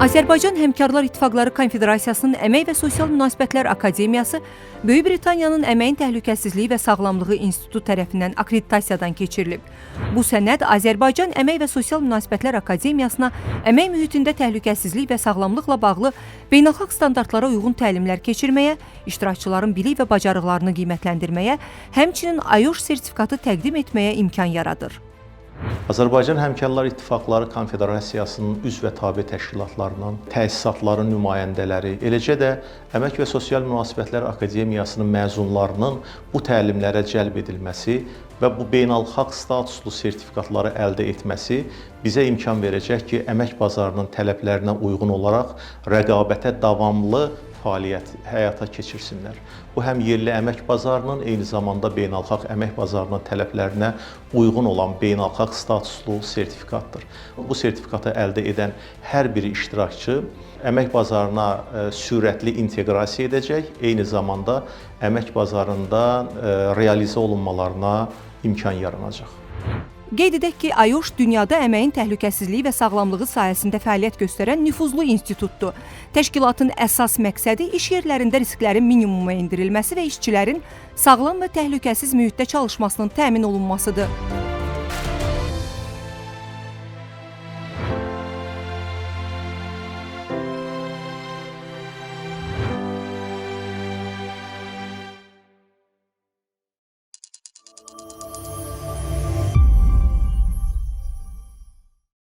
Azərbaycan Həmkarlar İttifaqları Konfederasiyasının Əmək və Sosial Münasibətlər Akademiyası Böyük Britaniyanın Əməyin Təhlükəsizliyi və Sağlamlığı İnstitutu tərəfindən akkreditasiyadan keçirilib. Bu sənəd Azərbaycan Əmək və Sosial Münasibətlər Akademiyasına əmək mühitində təhlükəsizlik və sağlamlıqla bağlı beynəlxalq standartlara uyğun təlimlər keçirməyə, iştirakçıların bilik və bacarıqlarını qiymətləndirməyə, həmçinin IOSH sertifikatı təqdim etməyə imkan yaradır. Azərbaycan Həmkarlar İttifaqları Konfederasiyasının üzv və tabe təşkilatlarının, təsisatların nümayəndələri, eləcə də Əmək və Sosial Münasibətlər Akademiyasının məzunlarının bu təlimlərə cəlb edilməsi və bu beynəlxalq statuslu sertifikatları əldə etməsi bizə imkan verəcək ki, əmək bazarının tələblərinə uyğun olaraq rəqabətə davamlı fəaliyyət həyata keçirsinlər. Bu həm yerli əmək bazarının, eyni zamanda beynəlxalq əmək bazarının tələblərinə uyğun olan beynəlxalq statuslu sertifikatdır. Bu sertifikatı əldə edən hər bir iştirakçı əmək bazarına sürətli inteqrasiya edəcək, eyni zamanda əmək bazarında realizə olunmalarına imkan yaranacaq. Qeyd edək ki, IOSH dünyada əməyin təhlükəsizliyi və sağlamlığı sahəsində fəaliyyət göstərən nüfuzlu institutdur. Təşkilatın əsas məqsədi iş yerlərində risklərin minimuma endirilməsi və işçilərin sağlam və təhlükəsiz mühitdə çalışmasının təmin olunmasıdır.